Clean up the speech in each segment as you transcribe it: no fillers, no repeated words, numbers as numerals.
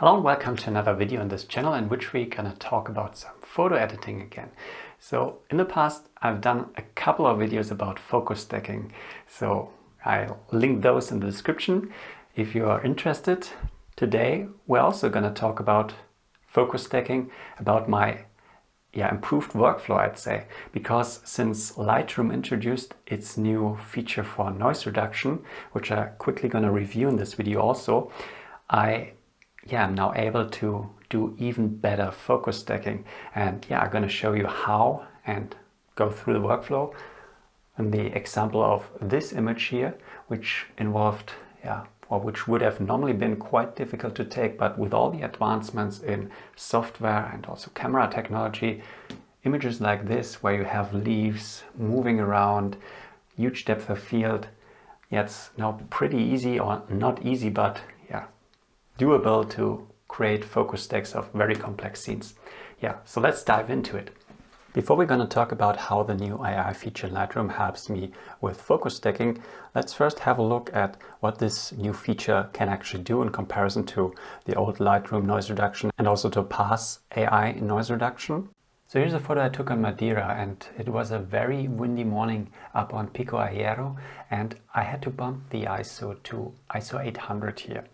Hello and welcome to another video on this channel in which we're gonna talk about some photo editing again. So in the past I've done a couple of videos about focus stacking, so I'll link those in the description if you are interested. Today we're also gonna talk about focus stacking, about my improved workflow, I'd say, because since Lightroom introduced its new feature for noise reduction, which I'm quickly gonna review in this video also, I'm now able to do even better focus stacking, and I'm going to show you how and go through the workflow. And the example of this image here, which involved, or which would have normally been quite difficult to take, but with all the advancements in software and also camera technology, images like this where you have leaves moving around, huge depth of field, it's now pretty easy, or not easy, but doable to create focus stacks of very complex scenes. So let's dive into it. Before we're going to talk about how the new AI feature in Lightroom helps me with focus stacking, let's first have a look at what this new feature can actually do in comparison to the old Lightroom noise reduction and also to Topaz AI noise reduction. So here's a photo I took on Madeira, and it was a very windy morning up on Pico Aero, and I had to bump the ISO to ISO 800 here.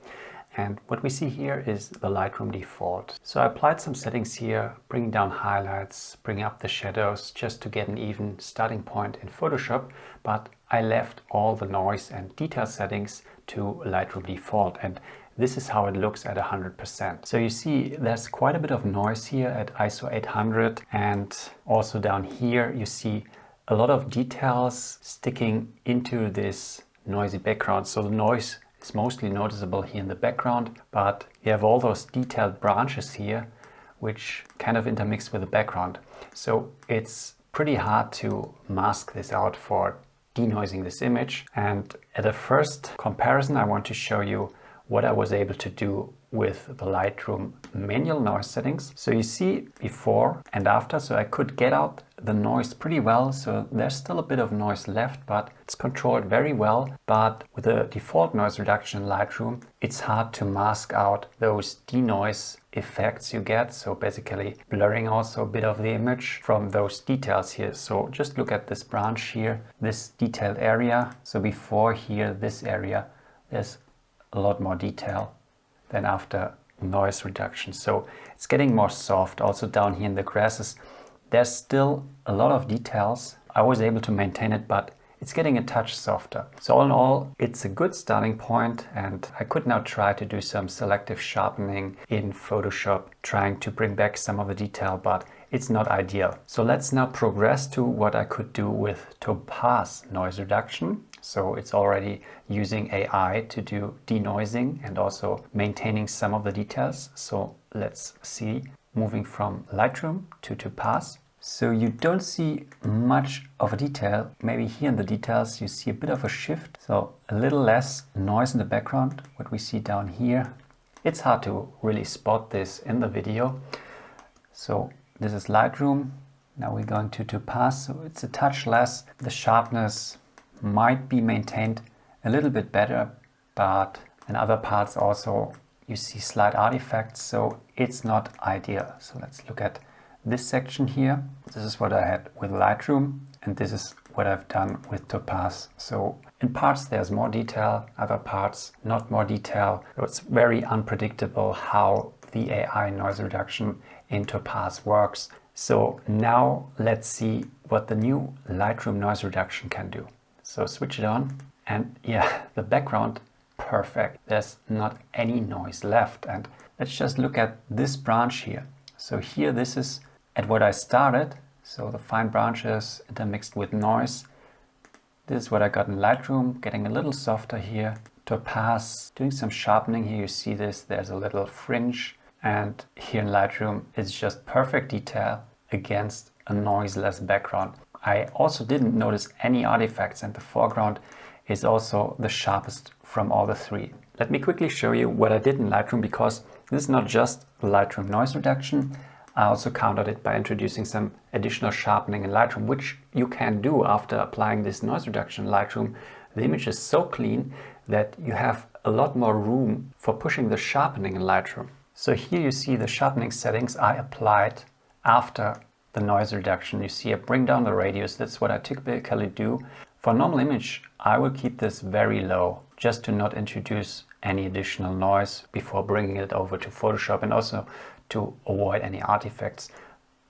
And what we see here is the Lightroom default. So I applied some settings here, bringing down highlights, bringing up the shadows, just to get an even starting point in Photoshop, but I left all the noise and detail settings to Lightroom default, and this is how it looks at 100%. So you see there's quite a bit of noise here at ISO 800, and also down here you see a lot of details sticking into this noisy background. So the noise is mostly noticeable here in the background, but you have all those detailed branches here which kind of intermix with the background. So it's pretty hard to mask this out for denoising this image. And at a first comparison, I want to show you what I was able to do with the Lightroom manual noise settings. So you see before and after, so I could get out the noise pretty well. So there's still a bit of noise left, but it's controlled very well. But with the default noise reduction in Lightroom, it's hard to mask out those denoise effects you get. So basically blurring also a bit of the image from those details here. So just look at this branch here, this detailed area. So before here, this area, there's a lot more detail than after noise reduction. So it's getting more soft. Also down here in the grasses, there's still a lot of details. I was able to maintain it, but it's getting a touch softer. So all in all, it's a good starting point, and I could now try to do some selective sharpening in Photoshop, trying to bring back some of the detail, but it's not ideal. So let's now progress to what I could do with Topaz noise reduction. So it's already using AI to do denoising and also maintaining some of the details. So let's see, moving from Lightroom to Topaz. So you don't see much of a detail. Maybe here in the details you see a bit of a shift. So a little less noise in the background, what we see down here. It's hard to really spot this in the video. So this is Lightroom. Now we're going to Topaz. So it's a touch less. The sharpness might be maintained a little bit better, but in other parts also you see slight artifacts, so it's not ideal. So let's look at this section here. This is what I had with Lightroom, and this is what I've done with Topaz. So in parts there's more detail, other parts not more detail. So it's very unpredictable how the AI noise reduction in Topaz works. So now let's see what the new Lightroom noise reduction can do. So switch it on, and the background, perfect. There's not any noise left. And let's just look at this branch here. So here, this is at what I started. So the fine branches intermixed with noise. This is what I got in Lightroom, getting a little softer here. Topaz, doing some sharpening here. You see this, there's a little fringe. And here in Lightroom, it's just perfect detail against a noiseless background. I also didn't notice any artifacts, and the foreground is also the sharpest from all the three. Let me quickly show you what I did in Lightroom, because this is not just the Lightroom noise reduction. I also countered it by introducing some additional sharpening in Lightroom, which you can do after applying this noise reduction in Lightroom. The image is so clean that you have a lot more room for pushing the sharpening in Lightroom. So here you see the sharpening settings I applied after the noise reduction. You see I bring down the radius. That's what I typically do. For a normal image, I will keep this very low just to not introduce any additional noise before bringing it over to Photoshop and also to avoid any artifacts.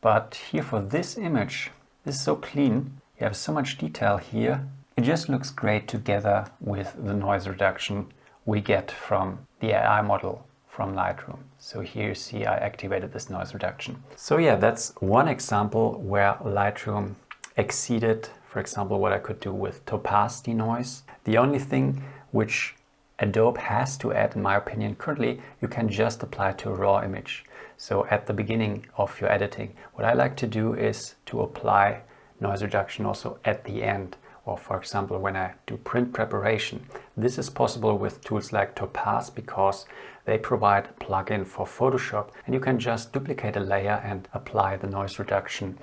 But here for this image, this is so clean. You have so much detail here. It just looks great together with the noise reduction we get from the AI model from Lightroom. So here you see I activated this noise reduction. So yeah, that's one example where Lightroom exceeded, for example, what I could do with topaz denoise. The only thing which Adobe has to add, in my opinion, currently, you can just apply to a raw image. So at the beginning of your editing, what I like to do is to apply noise reduction also at the end. Or for example, when I do print preparation. This is possible with tools like Topaz because they provide a plugin for Photoshop and you can just duplicate a layer and apply the noise reduction,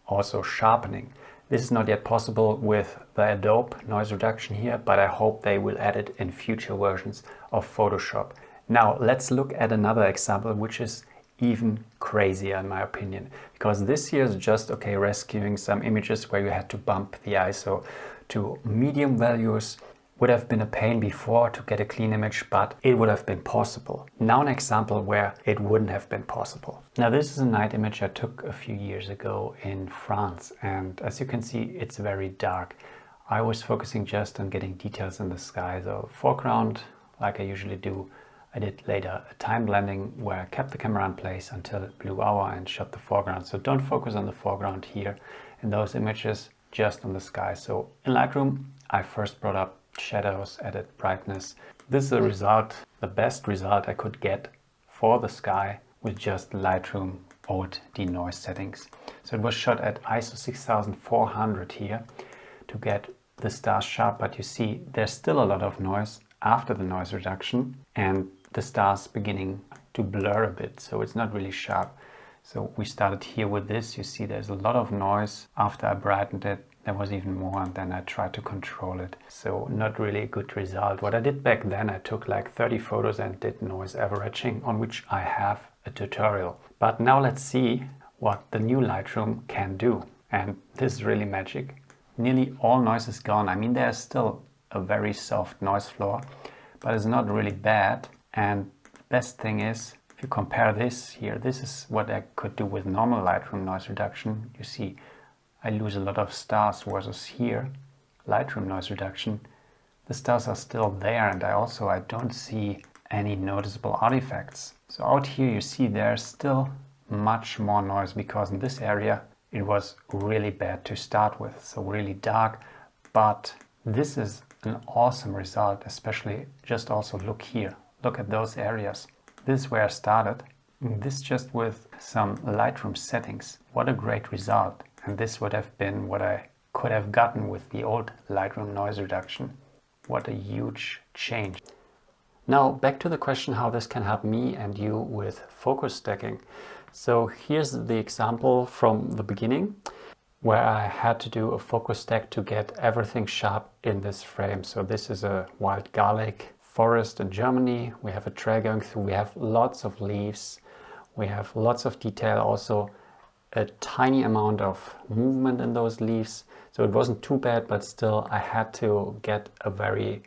also sharpening. This is not yet possible with the Adobe noise reduction here, but I hope they will add it in future versions of Photoshop. Now let's look at another example which is even crazier in my opinion, because this here is just rescuing some images where you had to bump the ISO to medium values. Would have been a pain before to get a clean image, but it would have been possible. Now an example where it wouldn't have been possible. Now this is a night image I took a few years ago in France, and as you can see it's very dark. I was focusing just on getting details in the sky. So foreground, like I usually do, I did later a time blending where I kept the camera in place until it blew over and shot the foreground. So don't focus on the foreground here in those images, just on the sky. So in Lightroom, I first brought up shadows, added brightness. This is a result, the best result I could get for the sky with just Lightroom old denoise settings. So it was shot at ISO 6400 here to get the stars sharp, but you see there's still a lot of noise after the noise reduction and the stars beginning to blur a bit, so it's not really sharp. So we started here with this. You see there's a lot of noise. After I brightened it, there was even more, and then I tried to control it. So not really a good result. What I did back then, I took like 30 photos and did noise averaging, on which I have a tutorial. But now let's see what the new Lightroom can do. And this is really magic. Nearly all noise is gone. I mean, there's still a very soft noise floor, but it's not really bad. And the best thing is, if you compare this here, this is what I could do with normal Lightroom noise reduction. You see, I lose a lot of stars versus here, Lightroom noise reduction. The stars are still there, and I don't see any noticeable artifacts. So out here you see there's still much more noise because in this area it was really bad to start with, so really dark. But this is an awesome result, especially just also look here. Look at those areas. This is where I started. This just with some Lightroom settings. What a great result. And this would have been what I could have gotten with the old Lightroom noise reduction. What a huge change. Now back to the question how this can help me and you with focus stacking. So here's the example from the beginning where I had to do a focus stack to get everything sharp in this frame. So this is a wild garlic forest in Germany. We have a trail going through. We have lots of leaves. We have lots of detail, also a tiny amount of movement in those leaves. So it wasn't too bad, but still I had to get a very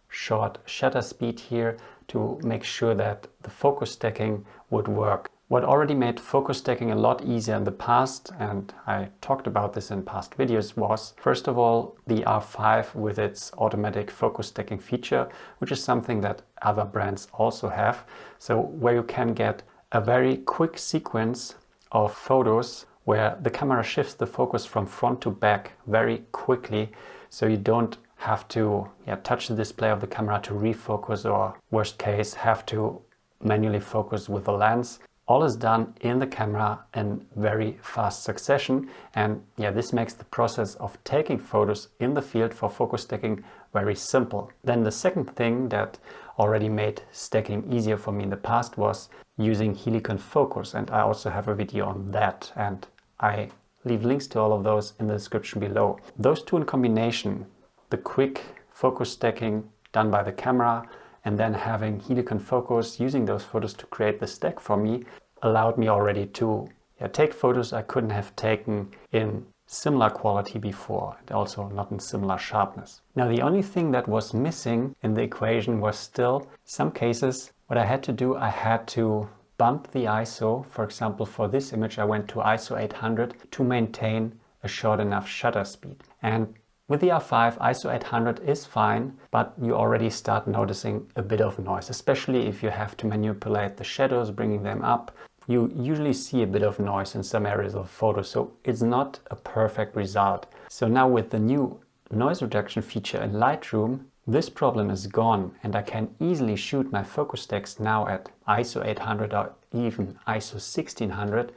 short shutter speed here to make sure that the focus stacking would work. What already made focus stacking a lot easier in the past, and I talked about this in past videos, was first of all the R5 with its automatic focus stacking feature, which is something that other brands also have. So where you can get a very quick sequence of photos where the camera shifts the focus from front to back very quickly, so you don't have to touch the display of the camera to refocus, or worst case have to manually focus with the lens. All is done in the camera in very fast succession, and this makes the process of taking photos in the field for focus stacking very simple. Then the second thing that already made stacking easier for me in the past was using Helicon Focus, and I also have a video on that, and I leave links to all of those in the description below. Those two in combination, the quick focus stacking done by the camera and then having Helicon Focus using those photos to create the stack for me allowed me already to take photos I couldn't have taken in similar quality before, and also not in similar sharpness. Now the only thing that was missing in the equation was still some cases what I had to do, I had to bump the ISO. For example, for this image I went to ISO 800 to maintain a short enough shutter speed. And with the R5, ISO 800 is fine, but you already start noticing a bit of noise, especially if you have to manipulate the shadows, bringing them up. You usually see a bit of noise in some areas of the photo, so it's not a perfect result. So now with the new noise reduction feature in Lightroom, this problem is gone, and I can easily shoot my focus stacks now at ISO 800 or even ISO 1600,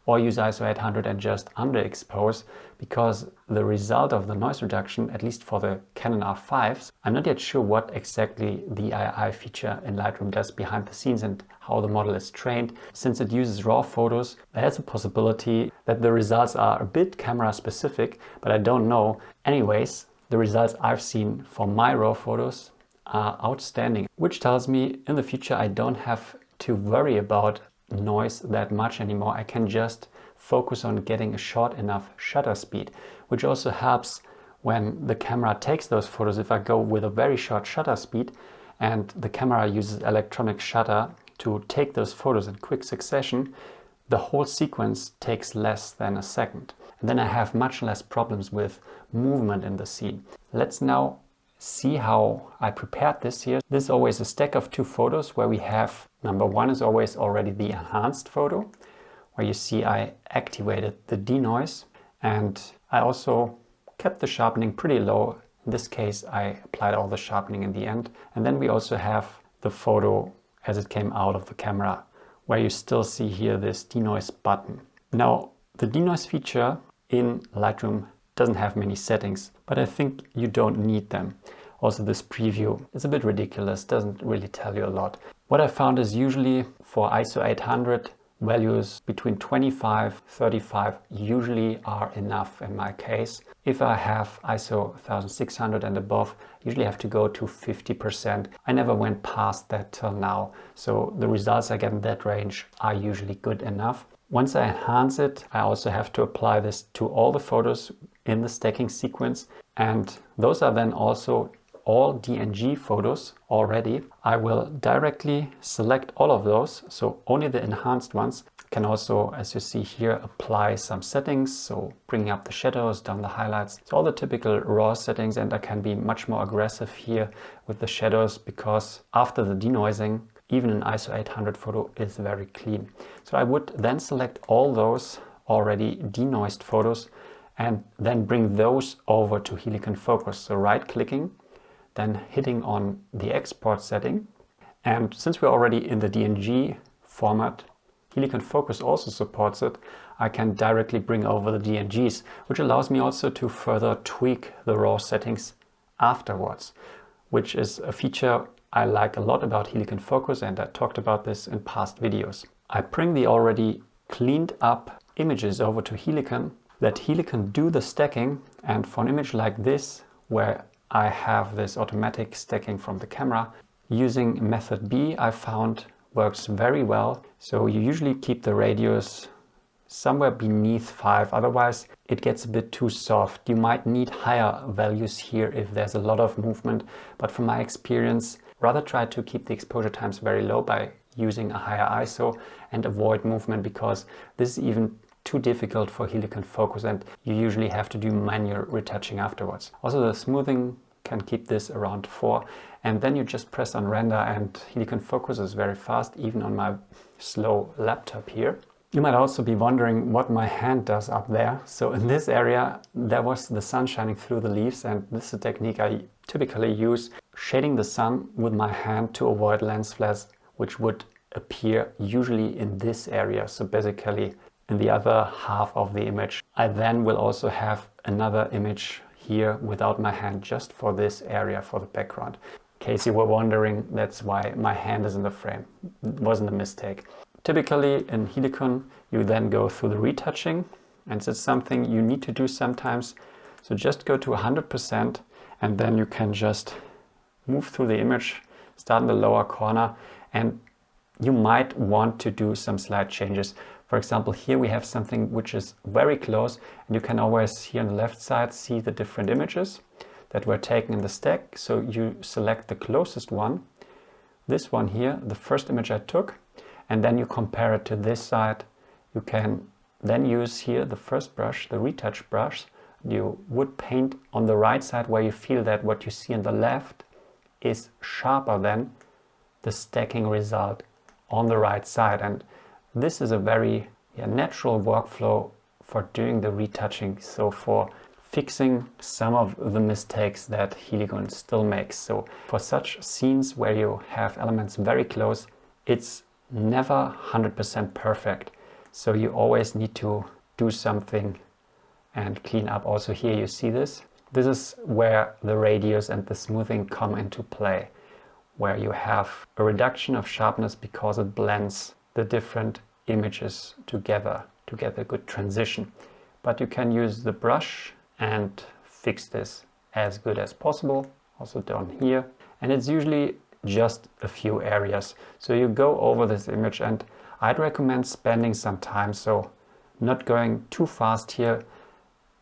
or use ISO 800 and just underexpose, because the result of the noise reduction, at least for the Canon R5s, I'm not yet sure what exactly the AI feature in Lightroom does behind the scenes and how the model is trained. Since it uses RAW photos, there's a possibility that the results are a bit camera specific, but I don't know. Anyways, the results I've seen for my RAW photos are outstanding, which tells me in the future I don't have to worry about noise that much anymore. I can just focus on getting a short enough shutter speed, which also helps when the camera takes those photos. If I go with a very short shutter speed and the camera uses electronic shutter to take those photos in quick succession, the whole sequence takes less than a second. And then I have much less problems with movement in the scene. Let's now see how I prepared this here. This is always a stack of two photos where we have, number one is always already the enhanced photo, where you see I activated the denoise, and I also kept the sharpening pretty low. In this case, I applied all the sharpening in the end. And then we also have the photo as it came out of the camera, where you still see here this denoise button. Now, the denoise feature in Lightroom doesn't have many settings, but I think you don't need them. Also, this preview is a bit ridiculous, doesn't really tell you a lot. What I found is usually for ISO 800, values between 25, 35 usually are enough in my case. If I have ISO 1600 and above, usually have to go to 50%. I never went past that till now, so the results I get in that range are usually good enough. Once I enhance it, I also have to apply this to all the photos in the stacking sequence, and those are then also all DNG photos already. I will directly select all of those, so only the enhanced ones. Can also, as you see here, apply some settings, so bringing up the shadows, down the highlights. So all the typical RAW settings, and I can be much more aggressive here with the shadows, because after the denoising, even an ISO 800 photo is very clean. So I would then select all those already denoised photos and then bring those over to Helicon Focus. So right clicking, then hitting on the export setting. And since we're already in the DNG format, Helicon Focus also supports it. I can directly bring over the DNGs, which allows me also to further tweak the RAW settings afterwards, which is a feature I like a lot about Helicon Focus, and I talked about this in past videos. I bring the already cleaned up images over to Helicon, let Helicon do the stacking, and for an image like this, where I have this automatic stacking from the camera, using method B I found works very well. So you usually keep the radius somewhere beneath 5, otherwise it gets a bit too soft. You might need higher values here if there's a lot of movement, but from my experience, rather try to keep the exposure times very low by using a higher ISO and avoid movement, because this is even too difficult for Helicon Focus and you usually have to do manual retouching afterwards. Also, the smoothing can keep this around 4, and then you just press on render and Helicon Focus is very fast, even on my slow laptop here. You might also be wondering what my hand does up there. So in this area there was the sun shining through the leaves, and this is a technique I typically use, shading the sun with my hand to avoid lens flares, which would appear usually in this area, so basically in the other half of the image. I then will also have another image here without my hand, just for this area, for the background. In case you were wondering, that's why my hand is in the frame. It wasn't a mistake. Typically in Helicon you then go through the retouching, and it's something you need to do sometimes. So just go to 100% and then you can just move through the image, start in the lower corner, and you might want to do some slight changes. For example, here we have something which is very close, and you can always here on the left side see the different images that were taken in the stack. So you select the closest one, this one here, the first image I took, and then you compare it to this side. You can then use here the first brush, the retouch brush. You would paint on the right side where you feel that what you see on the left is sharper than the stacking result on the right side. And this is a very natural workflow for doing the retouching, so for fixing some of the mistakes that Helicon still makes. So for such scenes where you have elements very close, it's never 100% perfect. So you always need to do something and clean up. Also here you see this. This is where the radius and the smoothing come into play, where you have a reduction of sharpness because it blends the different images together to get a good transition. But you can use the brush and fix this as good as possible, also down here. And it's usually just a few areas. So you go over this image, and I'd recommend spending some time, so not going too fast here,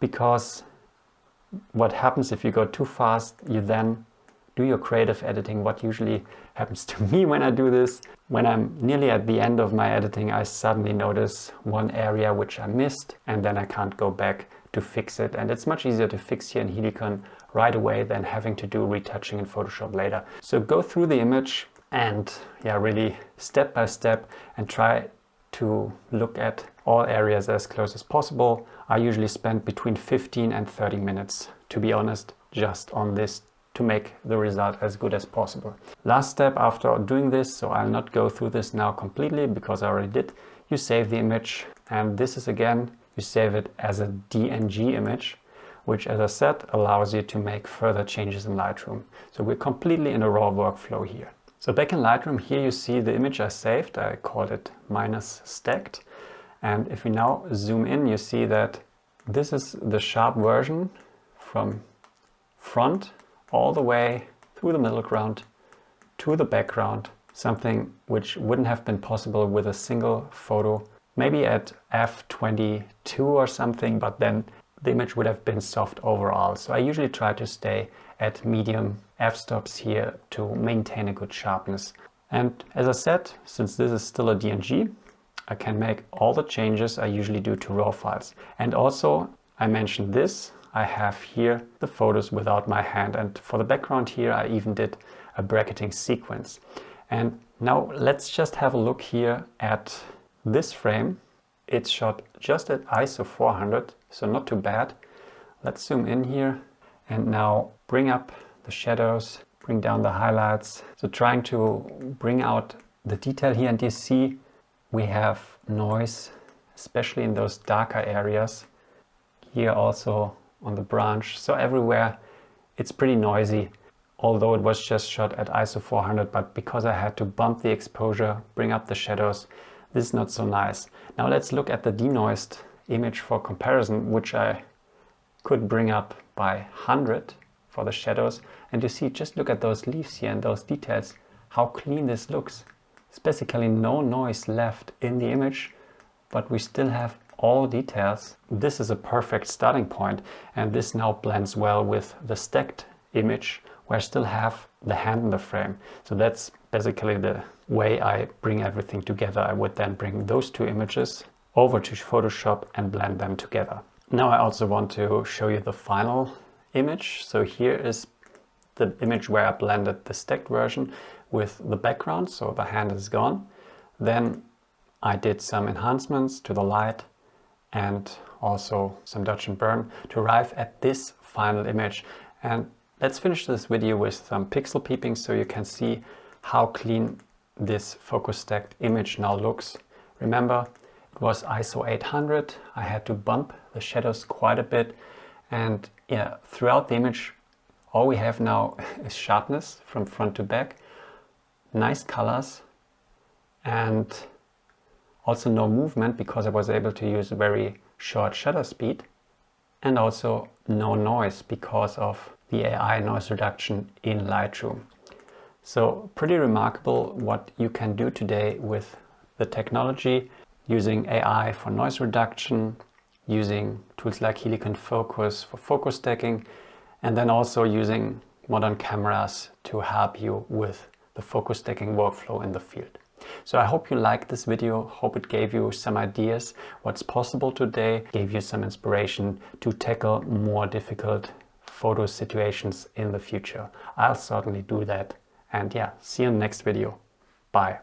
because what happens if you go too fast, you then do your creative editing. What usually happens to me when I do this, when I'm nearly at the end of my editing, I suddenly notice one area which I missed, and then I can't go back to fix it. And it's much easier to fix here in Helicon right away than having to do retouching in Photoshop later. So go through the image and really step by step and try to look at all areas as close as possible. I usually spend between 15 and 30 minutes, to be honest, just on this to make the result as good as possible. Last step after doing this, so I'll not go through this now completely because I already did, you save the image, and this is again, you save it as a DNG image, which, as I said, allows you to make further changes in Lightroom. So we're completely in a raw workflow here. So back in Lightroom, here you see the image I saved. I called it -stacked. And if we now zoom in, you see that this is the sharp version from front all the way through the middle ground to the background, something which wouldn't have been possible with a single photo, maybe at f22 or something, but then the image would have been soft overall. So I usually try to stay at medium f-stops here to maintain a good sharpness. And as I said, since this is still a DNG, I can make all the changes I usually do to raw files. And also, I mentioned this, I have here the photos without my hand, and for the background here I even did a bracketing sequence. And now let's just have a look here at this frame. It's shot just at ISO 400, so not too bad. Let's zoom in here and now bring up the shadows, bring down the highlights. So trying to bring out the detail here, and you see we have noise, especially in those darker areas. Here also on the branch, so everywhere it's pretty noisy, although it was just shot at ISO 400, but because I had to bump the exposure, bring up the shadows, this is not so nice. Now let's look at the denoised image for comparison, which I could bring up by 100 for the shadows, and you see, just look at those leaves here and those details, how clean this looks. There's basically no noise left in the image, but we still have all details. This is a perfect starting point, and this now blends well with the stacked image where I still have the hand in the frame. So that's basically the way I bring everything together. I would then bring those two images over to Photoshop and blend them together. Now I also want to show you the final image. So here is the image where I blended the stacked version with the background, so the hand is gone. Then I did some enhancements to the light and also some dodge and burn to arrive at this final image. And let's finish this video with some pixel peeping so you can see how clean this focus stacked image now looks. Remember, it was ISO 800. I had to bump the shadows quite a bit, and yeah, throughout the image all we have now is sharpness from front to back, nice colors, and also no movement because I was able to use a very short shutter speed, and also no noise because of the AI noise reduction in Lightroom. So pretty remarkable what you can do today with the technology, using AI for noise reduction, using tools like Helicon Focus for focus stacking, and then also using modern cameras to help you with the focus stacking workflow in the field. So I hope you liked this video, hope it gave you some ideas what's possible today, gave you some inspiration to tackle more difficult photo situations in the future. I'll certainly do that. And yeah, see you in the next video. Bye.